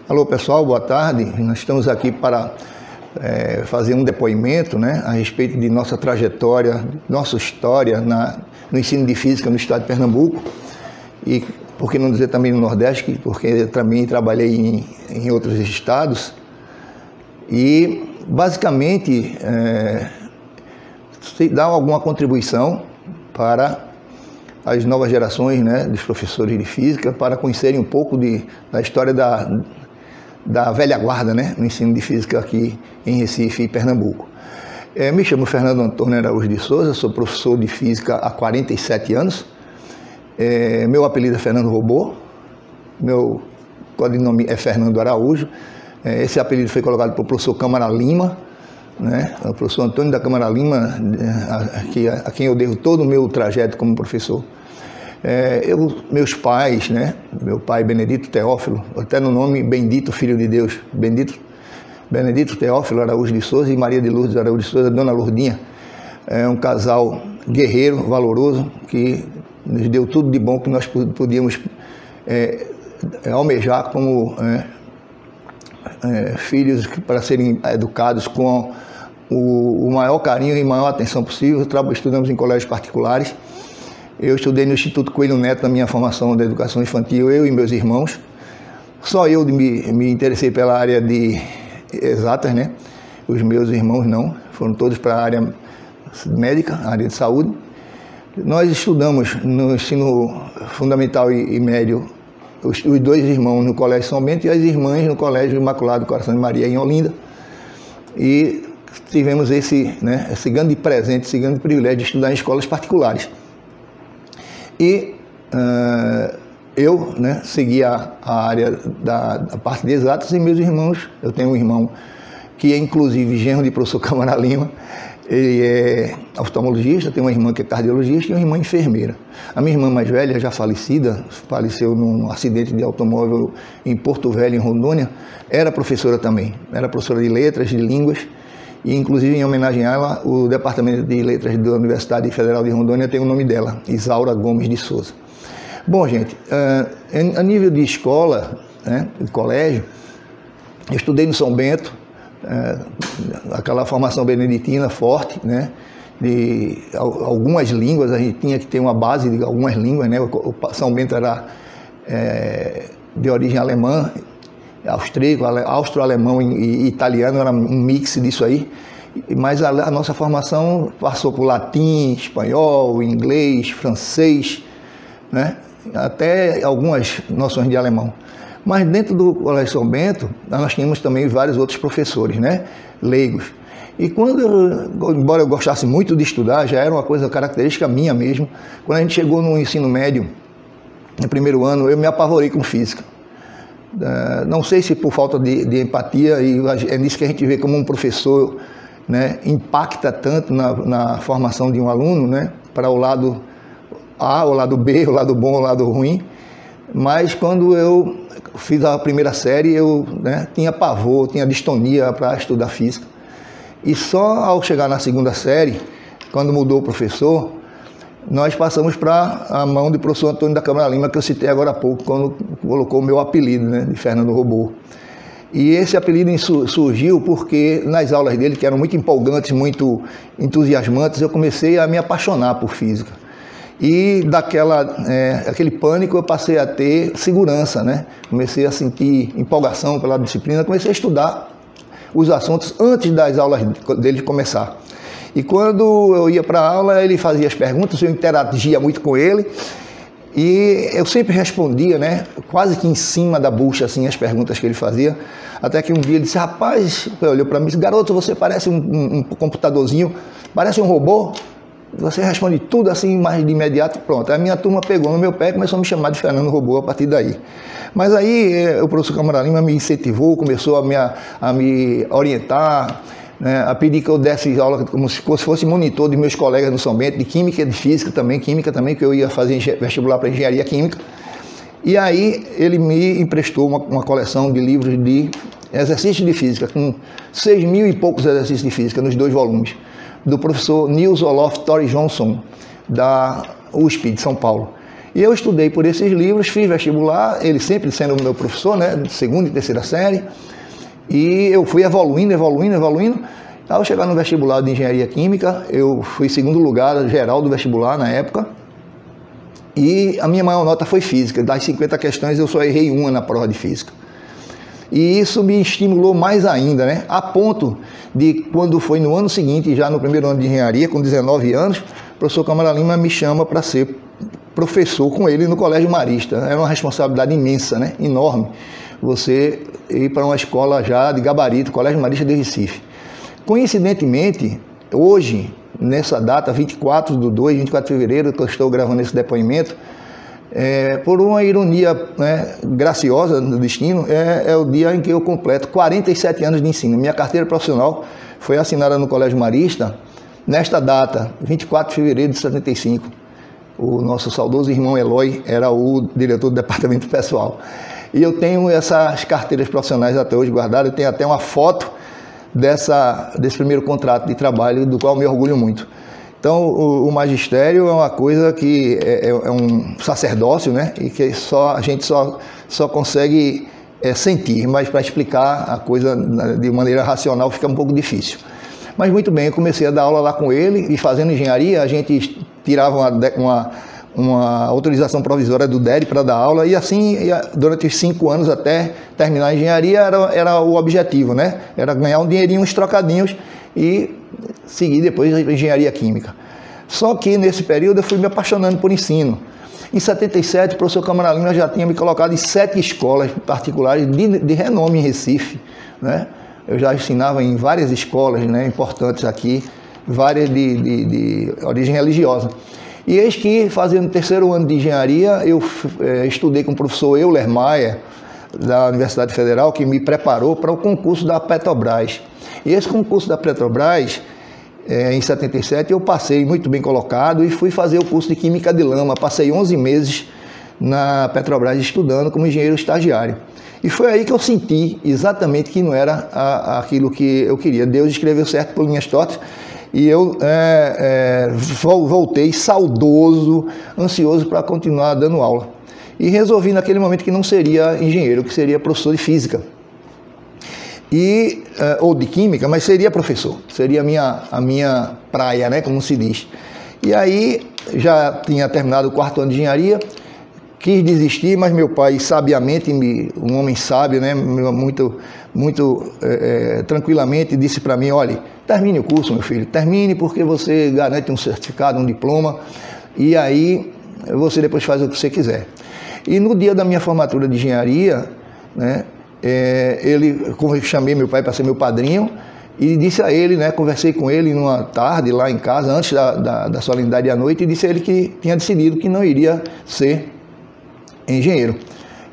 Alô pessoal, boa tarde. Nós estamos aqui para fazer um depoimento, né, a respeito de nossa trajetória, nossa história no ensino de física no estado de Pernambuco e, por que não dizer, também no Nordeste, porque eu também trabalhei em outros estados. E basicamente dar alguma contribuição para as novas gerações, né, dos professores de física, para conhecerem um pouco da história da velha guarda, né, no ensino de física aqui em Recife e Pernambuco. Me chamo Fernando Antônio Araújo de Souza, sou professor de física há 47 anos. Meu apelido é Fernando Robô, meu codinome é Fernando Araújo. Esse apelido foi colocado pelo professor Câmara Lima, né, o professor Antônio da Câmara Lima, a quem eu devo todo o meu trajeto como professor. Meus pais, né, meu pai Benedito Teófilo, até no nome Bendito Filho de Deus, Benedito Teófilo Araújo de Souza e Maria de Lourdes Araújo de Souza, Dona Lourdinha, um casal guerreiro, valoroso, que nos deu tudo de bom que nós podíamos almejar como filhos para serem educados com o maior carinho e maior atenção possível. Estudamos em colégios particulares. Eu estudei no Instituto Coelho Neto na minha formação de educação infantil, eu e meus irmãos. Só eu me interessei pela área de exatas, né? Os meus irmãos não, foram todos para a área médica, a área de saúde. Nós estudamos no ensino fundamental e médio, os dois irmãos no Colégio São Bento e as irmãs no Colégio Imaculado Coração de Maria, em Olinda. E tivemos esse grande presente, esse grande privilégio de estudar em escolas particulares. E eu, né, segui a área da parte de exatas, e meus irmãos, eu tenho um irmão que é inclusive genro de professor Câmara Lima, ele é oftalmologista, tem uma irmã que é cardiologista e uma irmã enfermeira. A minha irmã mais velha, já falecida, faleceu num acidente de automóvel em Porto Velho, em Rondônia, era professora também, era professora de letras, de línguas, e inclusive em homenagem a ela, o Departamento de Letras da Universidade Federal de Rondônia tem o nome dela, Isaura Gomes de Souza. Bom, gente, a nível de escola, né, de colégio, eu estudei no São Bento, aquela formação beneditina forte, né, de algumas línguas, a gente tinha que ter uma base de algumas línguas, né, o São Bento era de origem alemã, austríaco, austro-alemão e italiano, era um mix disso aí, mas a nossa formação passou por latim, espanhol, inglês, francês, né, até algumas noções de alemão. Mas dentro do Colégio São Bento, nós tínhamos também vários outros professores, né, leigos. E embora eu gostasse muito de estudar, já era uma coisa característica minha mesmo, quando a gente chegou no ensino médio, no primeiro ano, eu me apavorei com física. Não sei se por falta de empatia, e é nisso que a gente vê como um professor, né, impacta tanto na formação de um aluno, né, para o lado A, o lado B, o lado bom, o lado ruim. Mas quando eu fiz a primeira série, eu, né, tinha pavor, tinha distonia para estudar física. E só ao chegar na segunda série, quando mudou o professor, nós passamos para a mão do professor Antônio da Câmara Lima, que eu citei agora há pouco, quando colocou o meu apelido, né, de Fernando Robô. E esse apelido surgiu porque nas aulas dele, que eram muito empolgantes, muito entusiasmantes, eu comecei a me apaixonar por física. E aquele pânico eu passei a ter segurança, né? Comecei a sentir empolgação pela disciplina, comecei a estudar os assuntos antes das aulas dele começar. E quando eu ia para a aula, ele fazia as perguntas, eu interagia muito com ele, e eu sempre respondia, né, quase que em cima da bucha, assim, as perguntas que ele fazia, até que um dia ele disse: rapaz, ele olhou para mim e disse: garoto, você parece um computadorzinho, parece um robô, você responde tudo assim, mais de imediato. Pronto, a minha turma pegou no meu pé e começou a me chamar de Fernando Robô a partir daí. Mas aí o professor Câmara Lima me incentivou, começou a me orientar, né, a pedir que eu desse aula como se fosse monitor de meus colegas no São Bento, de química e de física também, que eu ia fazer vestibular para engenharia química. E aí ele me emprestou uma coleção de livros de exercícios de física, com 6.000 e poucos exercícios de física, nos 2 volumes, do professor Nils Olof Torre Johnson, da USP de São Paulo. E eu estudei por esses livros, fiz vestibular, ele sempre sendo o meu professor, né, de segunda e terceira série, e eu fui evoluindo. Ao chegar no vestibular de Engenharia Química, eu fui segundo lugar geral do vestibular na época, e a minha maior nota foi Física. Das 50 questões, eu só errei uma na prova de Física. E isso me estimulou mais ainda, né, a ponto de, quando foi no ano seguinte, já no primeiro ano de Engenharia, com 19 anos, o professor Câmara Lima me chama para ser professor com ele no Colégio Marista. Era uma responsabilidade imensa, né? Enorme, você ir para uma escola já de gabarito, Colégio Marista de Recife. Coincidentemente, hoje, nessa data, 24 de fevereiro, que eu estou gravando esse depoimento, por uma ironia, né, graciosa do destino, é o dia em que eu completo 47 anos de ensino. Minha carteira profissional foi assinada no Colégio Marista nesta data, 24 de fevereiro de 75. O nosso saudoso irmão Eloy era o diretor do departamento pessoal. E eu tenho essas carteiras profissionais até hoje guardadas. Eu tenho até uma foto desse primeiro contrato de trabalho, do qual me orgulho muito. Então, o magistério é uma coisa que é um sacerdócio, né? E que a gente só consegue sentir, mas para explicar a coisa de maneira racional fica um pouco difícil. Mas muito bem, eu comecei a dar aula lá com ele, e fazendo engenharia, a gente tirava uma autorização provisória do DERE para dar aula, e assim, durante os 5 anos até terminar a engenharia, era o objetivo, né? Era ganhar um dinheirinho, uns trocadinhos, e seguir depois a engenharia química. Só que nesse período eu fui me apaixonando por ensino. Em 77, o professor Câmara Lima já tinha me colocado em 7 escolas particulares de renome em Recife, né? Eu já ensinava em várias escolas, né, importantes aqui, várias de origem religiosa. E eis que, fazendo o 3º ano de engenharia, eu estudei com o professor Euler Maia, da Universidade Federal, que me preparou para o concurso da Petrobras. E esse concurso da Petrobras, em 77, eu passei muito bem colocado e fui fazer o curso de Química de Lama. Passei 11 meses na Petrobras estudando como engenheiro estagiário. E foi aí que eu senti exatamente que não era aquilo que eu queria. Deus escreveu certo por linhas tortas, e eu voltei saudoso, ansioso para continuar dando aula. E resolvi naquele momento que não seria engenheiro, que seria professor de física. Ou de química, mas seria professor. Seria a minha praia, né, como se diz. E aí, já tinha terminado o 4º ano de engenharia, quis desistir, mas meu pai, sabiamente, um homem sábio, né, muito tranquilamente, disse para mim: olha, termine o curso, meu filho, termine, porque você garante um certificado, um diploma, e aí você depois faz o que você quiser. E no dia da minha formatura de engenharia, né, chamei meu pai para ser meu padrinho, e disse a ele, né, conversei com ele numa tarde lá em casa, antes da solenidade à noite, e disse a ele que tinha decidido que não iria ser engenheiro,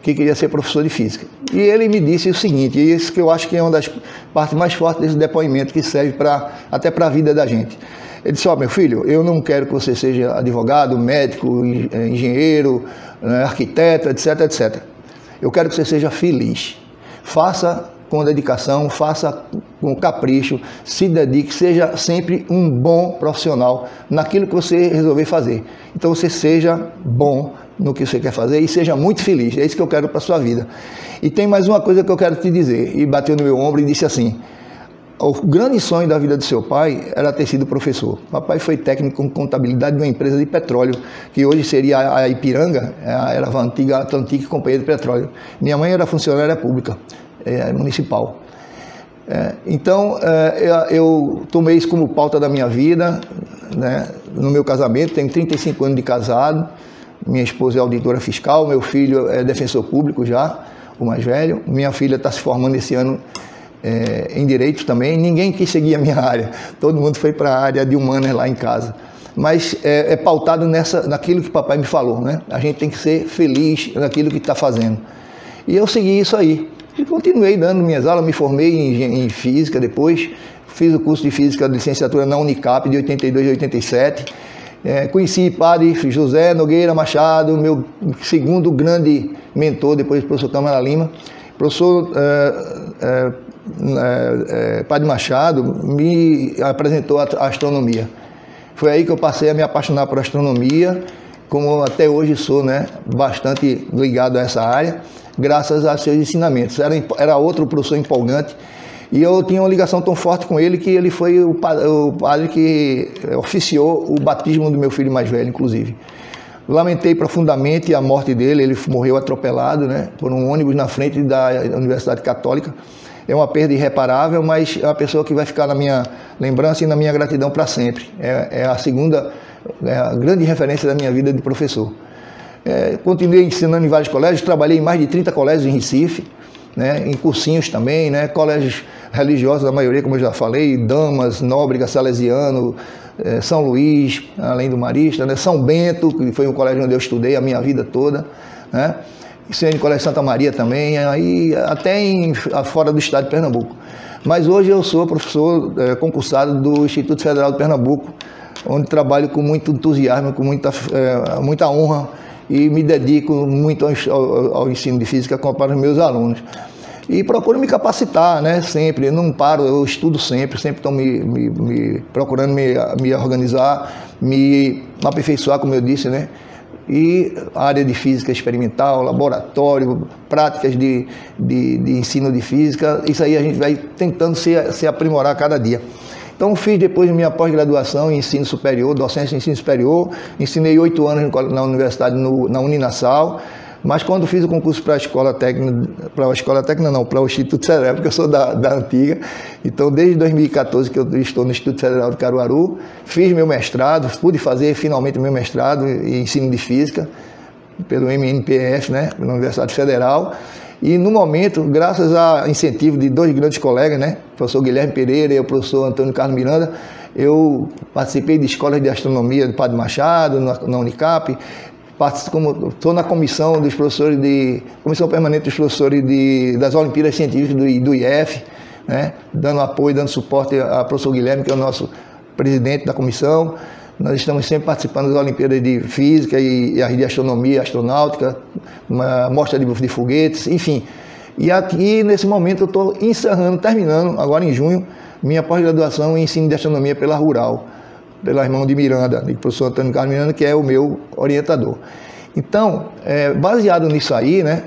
que queria ser professor de física. E ele me disse o seguinte, e isso que eu acho que é uma das partes mais fortes desse depoimento, que serve até para a vida da gente. Ele disse: ó, meu filho, eu não quero que você seja advogado, médico, engenheiro, arquiteto, etc, etc. Eu quero que você seja feliz. Faça com dedicação, faça com capricho, se dedique, seja sempre um bom profissional naquilo que você resolver fazer. Então você seja bom no que você quer fazer e seja muito feliz. É isso que eu quero para a sua vida. E tem mais uma coisa que eu quero te dizer. E bateu no meu ombro e disse assim: o grande sonho da vida do seu pai era ter sido professor. Papai foi técnico em contabilidade de uma empresa de petróleo, que hoje seria a Ipiranga, era a antiga Atlantic Companhia de Petróleo. Minha mãe era funcionária pública, municipal. Então, eu tomei isso como pauta da minha vida, né? No meu casamento, tenho 35 anos de casado, minha esposa é auditora fiscal, meu filho é defensor público já, o mais velho, minha filha está se formando esse ano em Direito também. Ninguém quis seguir a minha área, todo mundo foi para a área de humanas lá em casa. Mas é pautado naquilo que papai me falou, né? A gente tem que ser feliz naquilo que está fazendo. E eu segui isso aí. E continuei dando minhas aulas, me formei em Física depois, fiz o curso de Física de licenciatura na Unicap de 82 a 87. Conheci padre José Nogueira Machado, meu segundo grande mentor, depois do professor Câmara Lima. Professor Padre Machado me apresentou a astronomia. Foi aí que eu passei a me apaixonar por astronomia como até hoje sou, né, bastante ligado a essa área, graças a seus ensinamentos. Era outro professor empolgante, e eu tinha uma ligação tão forte com ele que ele foi o padre que oficiou o batismo do meu filho mais velho, inclusive. Lamentei profundamente a morte dele, ele morreu atropelado, né, por um ônibus na frente da Universidade Católica. É uma perda irreparável, mas é uma pessoa que vai ficar na minha lembrança e na minha gratidão para sempre. É a grande referência da minha vida de professor. Continuei ensinando em vários colégios, trabalhei em mais de 30 colégios em Recife, né, em cursinhos também, né, colégios religiosos, a maioria, como eu já falei, Damas, Nóbrega, Salesiano, São Luís, além do Marista, né, São Bento, que foi um colégio onde eu estudei a minha vida toda, né, em Colégio Santa Maria também, aí até fora do estado de Pernambuco. Mas hoje eu sou professor concursado do Instituto Federal de Pernambuco, onde trabalho com muito entusiasmo, com muita honra, e me dedico muito ao ensino de física para os meus alunos. E procuro me capacitar, né, sempre, não paro, eu estudo sempre estou procurando me organizar, me aperfeiçoar, como eu disse, né, e a área de física experimental, laboratório, práticas de ensino de física, isso aí a gente vai tentando se aprimorar a cada dia. Então fiz depois minha pós-graduação em ensino superior, docência em ensino superior, ensinei 8 anos na universidade, na Uninasal, mas quando fiz o concurso para o Instituto Federal, porque eu sou da antiga, então desde 2014 que eu estou no Instituto Federal de Caruaru, fiz meu mestrado, pude fazer finalmente meu mestrado em ensino de física, pelo MNPF, né, pela Universidade Federal. E no momento, graças a incentivo de 2 grandes colegas, né, o professor Guilherme Pereira e o professor Antônio Carlos Miranda, eu participei de escolas de astronomia do Padre Machado, na Unicap, estou na comissão dos professores comissão permanente dos professores das Olimpíadas Científicas do IF, né, dando apoio, dando suporte ao professor Guilherme, que é o nosso presidente da comissão. Nós estamos sempre participando das Olimpíadas de Física e as de Astronomia, Astronáutica, uma mostra de foguetes, enfim. E aqui, nesse momento, eu estou terminando, agora em junho, minha pós-graduação em Ensino de Astronomia pela Rural, pela irmã de Miranda, do professor Antônio Carlos Miranda, que é o meu orientador. Então, baseado nisso aí, né,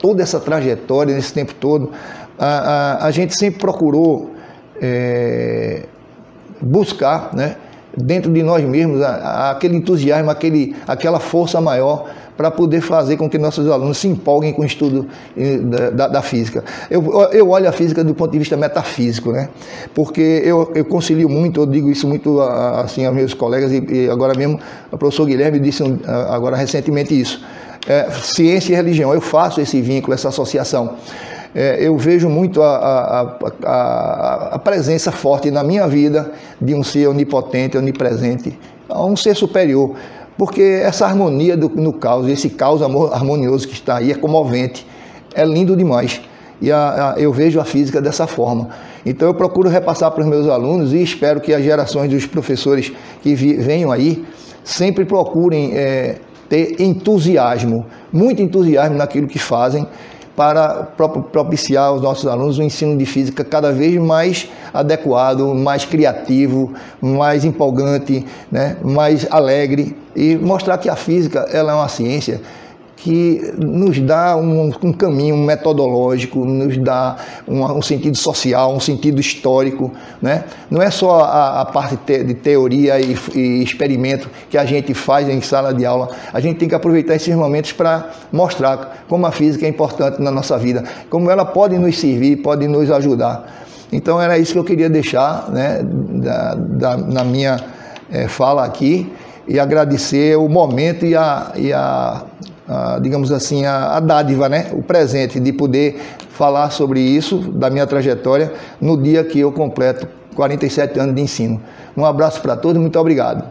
toda essa trajetória, nesse tempo todo, a gente sempre procurou buscar, né, dentro de nós mesmos, aquele entusiasmo, aquela força maior para poder fazer com que nossos alunos se empolguem com o estudo da física. Eu olho a física do ponto de vista metafísico, né? Porque eu concilio muito, eu digo isso muito assim aos meus colegas, e agora mesmo o professor Guilherme disse agora recentemente isso. Ciência e religião, eu faço esse vínculo, essa associação. Eu vejo muito a presença forte na minha vida de um ser onipotente, onipresente, um ser superior, porque essa harmonia no caos, esse caos harmonioso que está aí é comovente, é lindo demais, e eu vejo a física dessa forma. Então eu procuro repassar para os meus alunos e espero que as gerações dos professores que venham aí sempre procurem ter entusiasmo, muito entusiasmo naquilo que fazem, para propiciar aos nossos alunos um ensino de física cada vez mais adequado, mais criativo, mais empolgante, né, mais alegre, e mostrar que a física ela é uma ciência que nos dá um caminho metodológico, nos dá um sentido social, um sentido histórico, né? Não é só a parte de teoria e experimento que a gente faz em sala de aula, a gente tem que aproveitar esses momentos para mostrar como a física é importante na nossa vida, como ela pode nos servir, pode nos ajudar. Então era isso que eu queria deixar, né, na minha fala aqui, e agradecer o momento digamos assim, a dádiva, né? O presente de poder falar sobre isso, da minha trajetória, no dia que eu completo 47 anos de ensino. Um abraço para todos, muito obrigado.